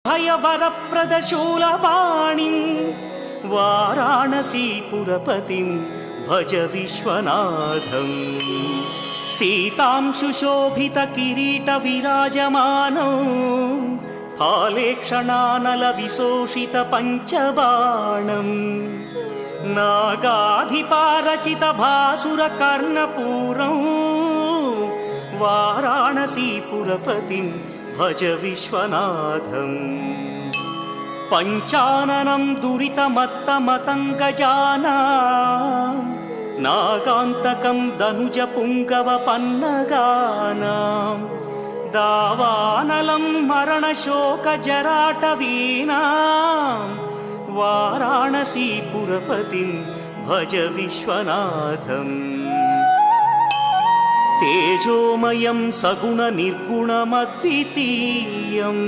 भयवरप्रदशूलपाणिं वाराणसीपुरपतिं भज विश्वनाथम्। सीतांशुशोभितकिरीटविराजमानौ फालेक्षणानलविशोषितपञ्चबाणम् नागाधिपारचितभासुरकर्णपूरं वाराणसीपुरपतिं भज विश्वनाथम्। पञ्चाननं दुरितमत्तमतङ्गजानां नागान्तकं दनुजपुङ्गवपन्नगानां दावानलं मरणशोकजराटवीनां वाराणसीपुरपतिं भज विश्वनाथम्। तेजोमयं सगुणनिर्गुणमद्वितीयम्